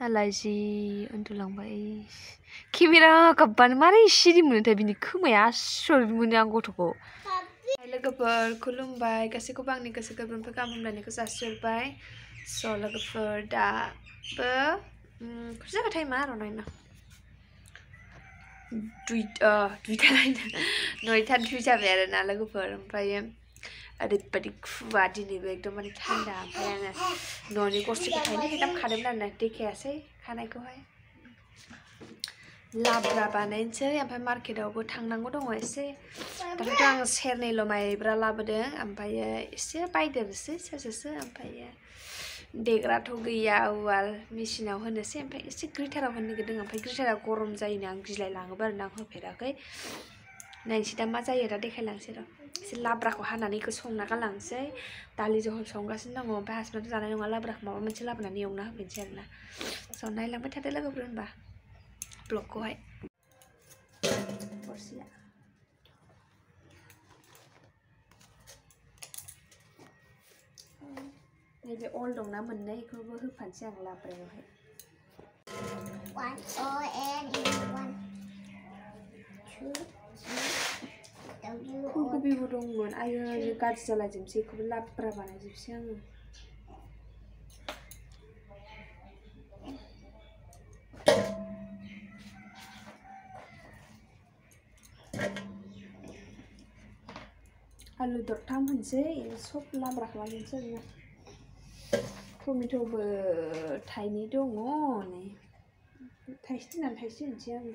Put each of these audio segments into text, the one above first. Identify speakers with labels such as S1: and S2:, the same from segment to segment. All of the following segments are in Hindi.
S1: आलायजि उन्दुलांबाय केमेरा गाबबानो मारै सिरि मोनोथाय बिनि खोमाया आसरित मोनो आं गथ'खौ लोगोफोर खुलुमबाय गासैखौबो आंनि गोसो गोरबोनिफ्राय गाहाम हामलायनायखौ जासिहरबाय स' लोगोफोर दाबो जाबाय टाइमा र' नायनो नयथा दुइ जाबाय आरोना लोगोफोर ओमफ्रायो ओरैबायदि खुवा दिनैबो एकदमबारे थान्दा ओमफ्राय आङो न'नि गरसेखौ थाइनै थाइथाम खादोंमोन आरोना देखायासै खानायखौहाय लाब्रा बानायनोसै ओमफ्राय मार्केटावबो थांनांगौ दङ एसे दाथ' आं सेरनैल' माइब्रा लाबोदों ओमफ्रायो एसे बायदेरनोसै सेरसेसो ओमफ्रायो देग्राथ' गैया उवाल मेचिनाव होनोसै ओमफ्राय एसे ग्रेटाराव होनो नागिरदों ओमफ्राय ग्रेटारा गरम जायोनो आं गिलाय लाङोबो आरोना आं होफेराखै नायनोसै दा मा जायो दा देखायलांसै र' एसे लाब्राखौ हानानै बेखौ संना गालांसै दालि जहल संगासिनो दङ ओमफ्राय हासबेन्डथ' जानाय नङा लाब्राखौ माबा मोनसे लाबोनानै एवना होफैनोसै आरोना स' नायलांबाय थादो लोगोफोर होनबा ब्लगखौहाय गरसेया नैबे अल दंना मोननै बेखौबो होफानोसै आं लाब्रायावहाय फुलकबिबो दंमोन आयो गाज्रि जालायजोबसै बेखौबो लाब्रा बानायजोबसै आङो आलु दरथाम होनसै सब लाब्रा खालामनोसै आरोना टमेट'बो थाइनै दङ नै थाइसे दोननानै थाइसे होनसै आङो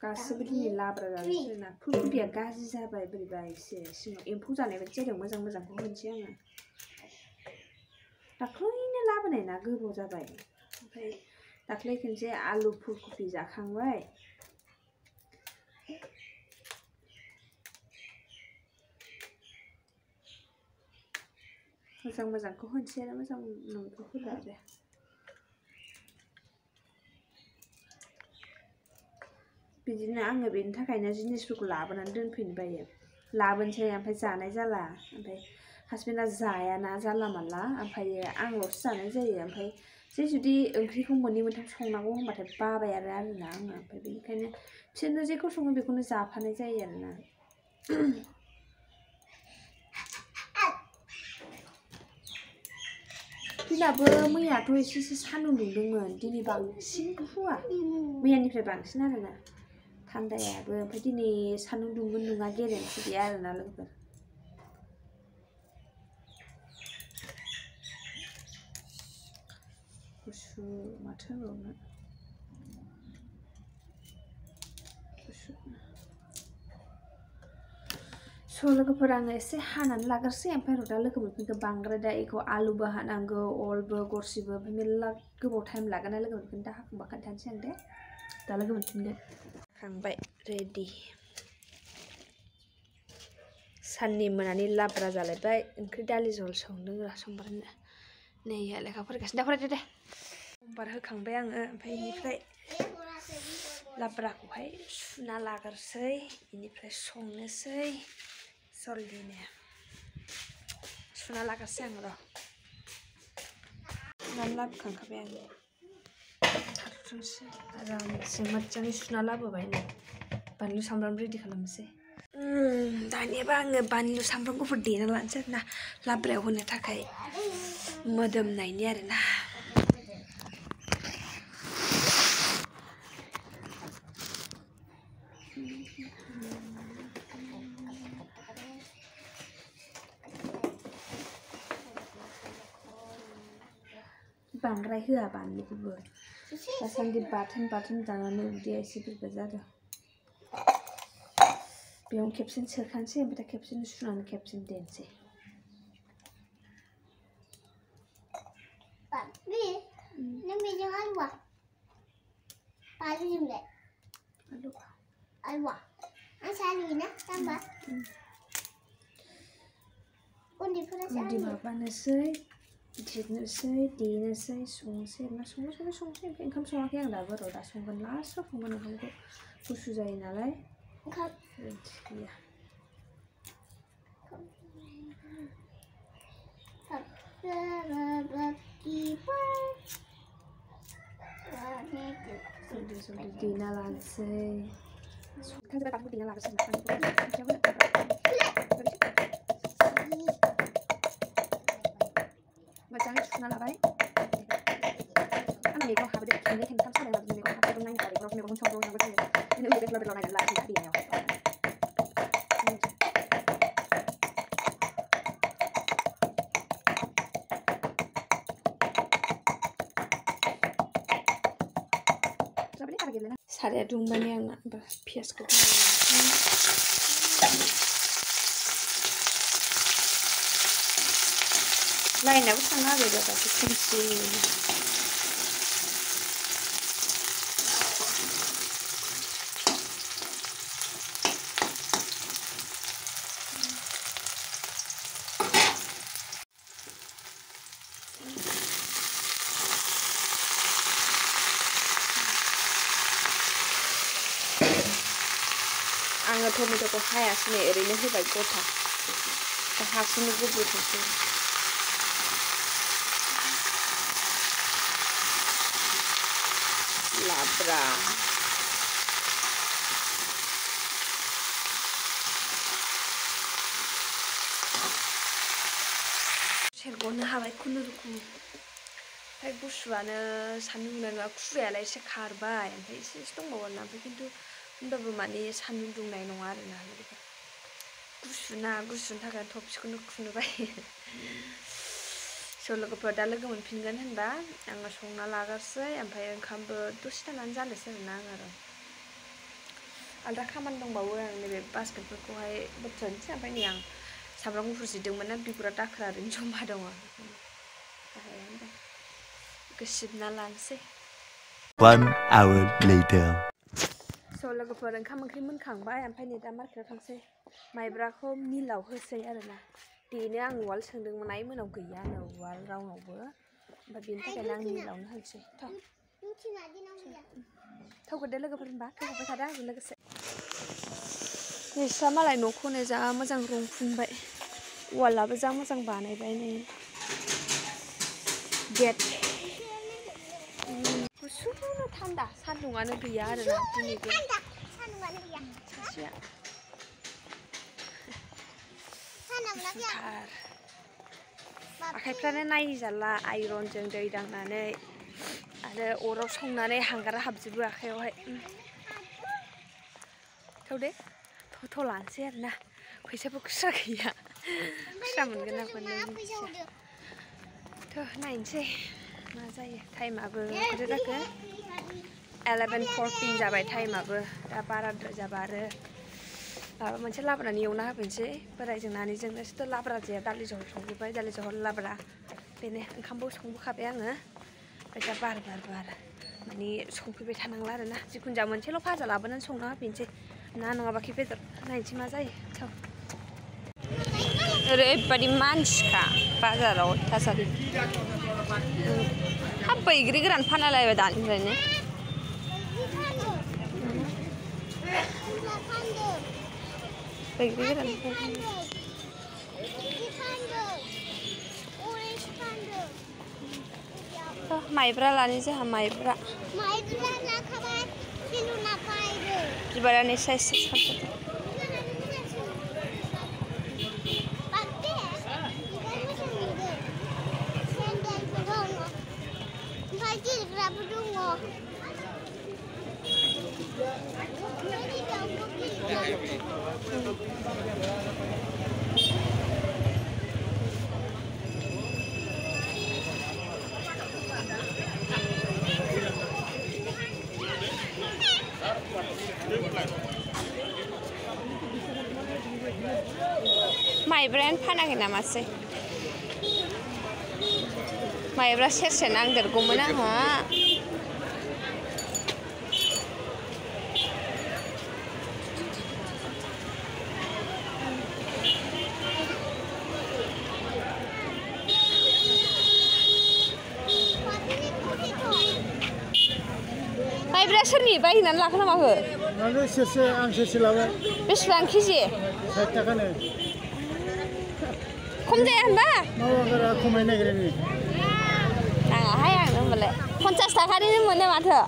S1: गासिबो दिनै लाब्रा जाजोबसै ना फुलकबिया गाज्रि जाबाय बोरैबा एसे सिङाव एम्फौ जानाय बायदि जादों मोजां मोजांखौ होनसै आङो दाख्लैनो लाबोनाय ना गोबाव जाबाय ओमफ्राय दाख्लै खनसे आलु फुलकबि जाखांबाय मोजां मोजांखौ होनसै आरो मोजां नङिखौ होला आरो बिदिनो आङो बेनि थाखायनो जिनिसफोरखौ लाबोनानै दोनफैनो बायो लाबोनोसै ओमफ्राय जानाय जाला ओमफ्राय हासबेन्डआ जायाना जानला मानला ओमफ्रायो आंल'सो जानाय जायो ओमफ्राय जुदि ओंख्रिखौ मोननै मोनथाम संनांगौ होनबाथाय बाबाय आरोना आङो ओमफ्राय बेनिखायनो बिसोरनो जेखौ सङो बेखौनो जाफानाय जायो आरोना दिनाबो मैयाथ' एसे सान्दुं दुंदोंमोन दिनै बांसिन खुवा मैयानिफ्राय बांसिन आरोना थान्दायाबो ओमफ्राय दिनै सान्दुं दुंगोन दुङा गेरेन्थि गैया आरोना लोगोफोर गुसु माथो होनबावनो गुसु स' लोगोफोर आङो एसे हानानै लाग्रोसै ओमफ्राय र' दा लोगो मोनफिनगोन बांद्राय दा बेखौ आलुबो हानांगौ अलबो गरसेबो ओमफ्राय मेरला गोबाव टाइम लागोन ना लोगो मोनफिन दा हाखांबा खोन्थानोसै आं दे दा लोगो मोनफिनगोन हाखांबाय रेडि साननि मोनानि लाब्रा जालायबाय ओंख्रि दालि जहल संदों र' समबारनो नै लेखा फरायगासिनो दा फरायदो दे समबार होखांबाय आङो ओमफ्राय बेनिफ्राय लाब्राखौहाय सुना लाग्रोसै बेनिफ्राय संनोसै जल्दिनो सुना लाग्रोसै आं र' सुनानै लाबोखांखाबाय आङो खारथुमसै आरामसे मोजाङै सुना लाबोबाय नै बानलु सामब्राम रेडि खालामनोसै दानियाबा आङो बानलु सामब्राम गुफुर देना लानोसै आरोना लाब्रायाव होनो थाखाय मोदोमनायनि आरोना बांद्राय होआ बानलुखौबो दासान्दि बाथोन जानानै उदैया एसे बोरैबा जादों बेयावनो खेबसेनो सोखानोसै ओमफ्राय दा खेबसेनो सुनानै खेबसेनो देनोसै नों बेजों आलुआ आलुजोंलाय आलुआ आं सालुयोना जाम्बा उन्दैफोरा माबानोसै जिरनोसै देनोसै संसै मा संसै ओंखाम सङाखै आं दाबो र' दा संगोन लास्टआव संगोन ओंखामखौ गुसु जायो नालाय गैया जल्दी देना लानोसै संखांजोबबाय बानलु देना लानोसै मोजाङै सुना लाबाय आंना मैगं हाबोदो खेबनै खेबथाम सालाय लाबोदो मैगं हाबोदो नायनो हाबाय मैगं संनांगौ जायो बिदिनो उदै बेदर नायनानै लानोसै देनायाव साराया दुंबानो आंना पियासखौ लाइनाबो थांना होबाय दासो खोमसि आङो टमेट'खौ हायासै ओरैनो होबाय गथा हारसिंनो गुब्रुथोंसै लाब्रा सेरग'नो हाबाय खुनुरुखुम ओमफ्राय गुसुआनो सान्दुं दुंनाय खुवायालाय एसे खारबाय ओमफ्राय एसे दंबावो आरोना ओमफ्य खिन्थु होमबाबो माने सान्दुं दुंनाय नङा आरोना गुसुनि थाखाय थफसिखौनो खुनो बायो स' लोगोफोर दा लोगो मोनफिनगोन होनबा आङो संना लाग्रोसै ओमफ्राय ओंखामबो दसे थानानै जानोसै आरोना आङो आलदा खामानि दंबावो आं नैबे बास्केटफोरखौहाय बोथ्रोदनोसै ओमफ्राय नै आं सामब्राम गुफुर जिरदोंमोन ना बिगुरा दाखोर ओरैनो जमा दङ बेखौ सिबना लानोसै
S2: 1 hour later
S1: स' लोगोफोर ओंखाम ओंख्रि मोनखांबाय ओमफ्राय नै दा मार्केटाव थांसै माइब्राखौ मिलाव होसै आरोना देनो आं उवाल सोंदोंमोन आइ मोनाव गैयानो उवाल रावनावबो ओमफ्राय बेनि थाखायनो आं मिलावनो होनोसै थौगोरदो लोगोफोर होनबा थौगोरबाय थादो आंजों लोगोसे नोंस्रा मालाय न'खौनो जा मोजां रं फुनबाय वालाबो जा मोजां बानायबाय नै गेट गुसुनो थान्दा सान्दुङानो गैया आरोना दिनैबो सासेया गुसुथार आखाइफ्रानो नायजाला आइरनजों दै दांनानै आरो अराव संनानै हांगारा हाबजोबो आखाइयावहाय थौदे थ' लानोसै आरोना फैसाबो खुस्रा गैया खुस्रा मोनगोन ना मोननाय मिथिया थ' नायनोसै मा जायो टाइमाबो खैथा जाखो 11:14 जाबाय टाइमाबो दा बाराद्राय जाबा आरो माबा मोनसे लाब्रानि एवना होफैनोसै बोरायजों नानिजों नोंसोरथ' लाब्रा जाया दालि जहल संजोब्बाय दालि जहल लाब्रा बेनो ओंखामबो संबोखाबाय आङो ओमफ्राय दा बार माने संफैबाय थानांला आरोना जिखुनु जाया मोनसेल' भाजा लाबोनानै संना होफैनोसै ना नङाबा खि बेदर नायनोसै मा जायो थ' ओरैबायदि मानसिखा बाजाराव थासारि हाब बैग्रि गोरान फानलायबाय दानिफ्रायनो बैग्रि गोरान माइब्रा लानि जोंहा माइब्रा बिबारानो साइज माइब्रायानो फानाखै नामासै माइब्रा सेरसे नांदेरगौमोन आंहा सोरनि बायनानै लाखो ना माखो
S3: माने सेरसे आं सेरसे लाबाय
S1: बेसेबां केजि
S3: 60 थाखानो
S1: खम जाया होनबा
S3: मावागारा खमायनो नागिरो नै
S1: नाङाहाय आंनो होनबालाय 50 थाखानिनो मोनो माथो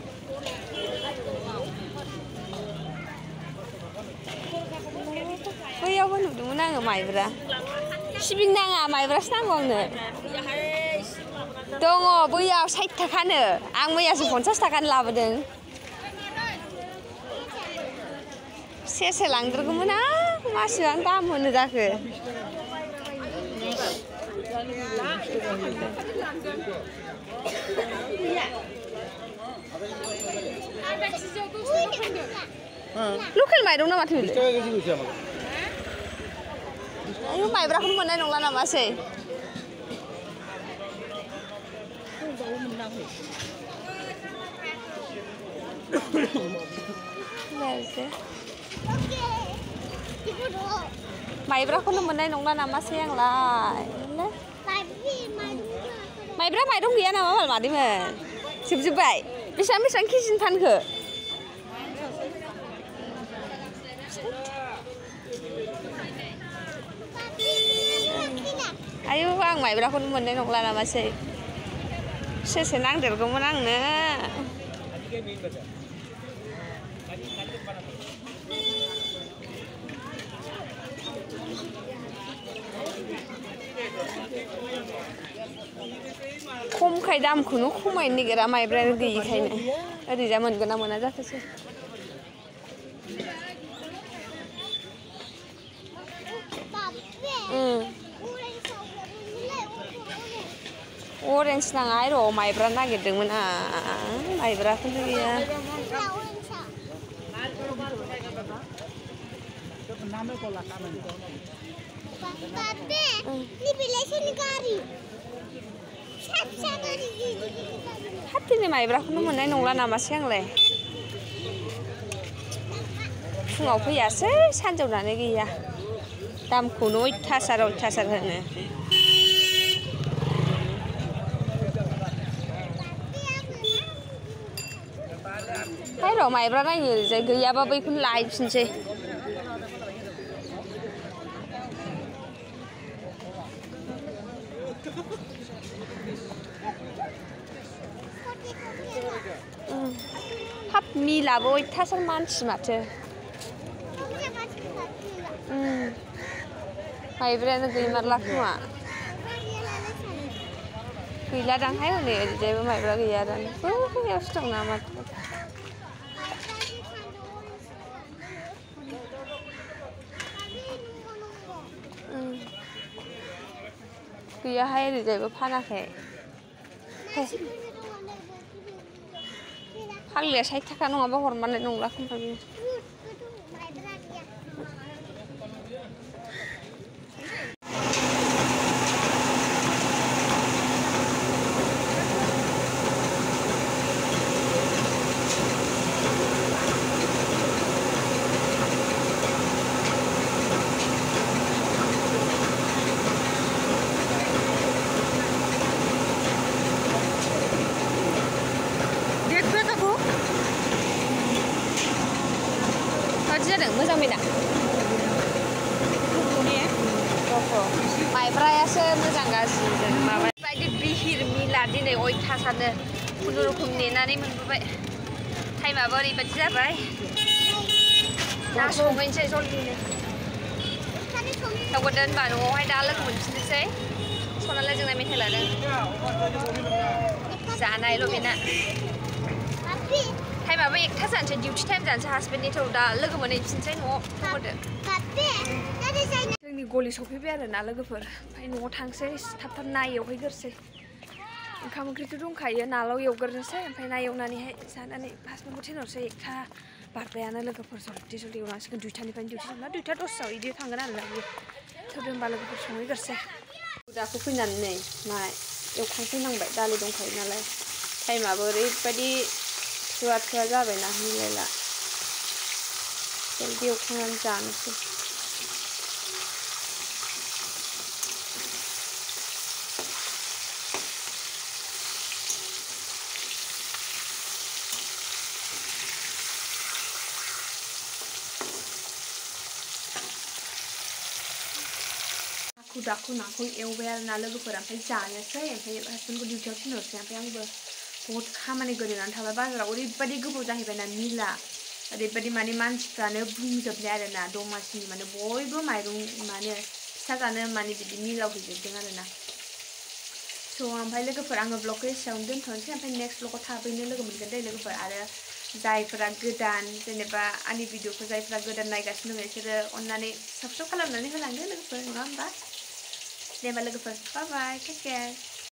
S1: बैयावबो नुदोंमोन आङो माइब्रा सिबिं नाङा माइब्रासो नांगौ आंनो दङ बैयाव 60 थाखानो आं मैयासो 50 थाखानि लाबोदों सेरसे लांदेरगौमोन आं मासेबां दाम होनो जाखो लकेल माइरं ना माथो आयु माइब्राखौनो मोननाय नंला नामासै माइब्राखौनो मोननाय नंला नामासै आंलाय माइब्रा माइरं गैया नामा बाल मादैमोन जोबजोब्बाय बेसेबां बेसेबां केजिनि फानखो आयु आं माइब्राखौनो मोननाय नंला नामासै सेरसे नांदेरगौमोन आंनो खमखाय दामखौनो खमायनो नागिरा माइब्रायानो गैयिखायनो ओरैजा मोनगोन ना मोना जाखोसै अरेन्ज नाङा र' माइब्रा नागिरदोंमोन आं माइब्राखौनो गैया हाथिनि माइब्राखौनो मोननाय नंला नामासै आंलाय फुङाव फैयासै सानजौनानै गैया दामखौनो अयथासार होनो हाय र' माइब्रा नायो ओरैजाय गैयाबा बैखौनो लायफिनसै हाब मिलाबो अयथासार मानसि माथो माइब्रायानो गैमारला खोमा गैलादांहाय हनै ओरैजायबो माइब्रा गैया दां बैयावसो दं नामा गैयाहाय ओरैजायबो फानाखै फाग्लिया 60 थाखा नङाबा हरमारनाय नंला खोमा बियो मोजां बेना माइब्रायासो मोजां गाज्रि माबा बायदि बिहिर मिला दिनै अयथासारनो खुनुरुखुम नेनानै मोनबोबाय टाइमाबो ओरैबायदि जाबाय दा संहैनोसै जल्दिनो दावगोदो होनबा न'आवहाय दा लोगो मोनफिननोसै सनालाय जोंना मेथाइ लादों जानायल' बेना टाइमाबो 1ता जानोसै डिउटि टाइम जानोसै हासबेन्डनि थ' दा लोगो मोनहैफिनसै न'आव होदो जोंनि गलि सफैबाय आरो ना लोगोफोर ओमफ्राय न'आव थांसै थाब ना एवहैग्रोसै ओंखाम ओंख्रिथ' दंखायो नाल' एवग्रोनोसै ओमफ्राय ना एवनानैहाय जानानै हासबेन्डखौ थिनहरसै 1ता बारबायानो लोगोफोर जल्दि एवनांसिगोन 2तानिफ्रायनो डिउटि दंना 2ता 10आव बिदि थांगोन आरो बियो थोदो होनबा लोगोफोर संहैग्रोसै दाखौ फैनानै नै मा एवखांफैनांबाय दालि दंखायो नालाय टाइमाबो ओरैबायदि थोआ जाबायना मिलायला जल्दि एवखांनानै जानोसै हाखु दाखु नाखौ एवबाय आरोना लोगोफोर ओमफ्राय जानोसै ओमफ्राय हासबेन्डखौ डिउटियाव थिनहरसै ओमफ्राय आंबो बहुत खामानि गोदोनानै थाबाय बाजाराव ओरैबायदि गोबाव जाहैबायना मिला ओरैबायदि माने मानसिफ्रानो बुंजोबनाय आरोना दमासिनि माने बयबो माइरं माने फिथा जानो माने बिदि मिलाव हैजोबदों आरोना स' ओमफ्राय लोगोफोर आङो ब्लगखौ एसेयावनो दोनथ'नोसै ओमफ्राय नेक्स्ट ब्लगाव थाबैनो लोगो मोनगोन दे लोगोफोर आरो जायफोरा गोदान जेनेबा आंनि भिडिअखौ जायफोरा गोदान नायगासिनो दङ बिसोरो अननानै साबस्क्राइब खालामनानै होलांदो लोगोफोर नङा होमबा दे होमबा लोगोफोर बाय बाय टेक केयार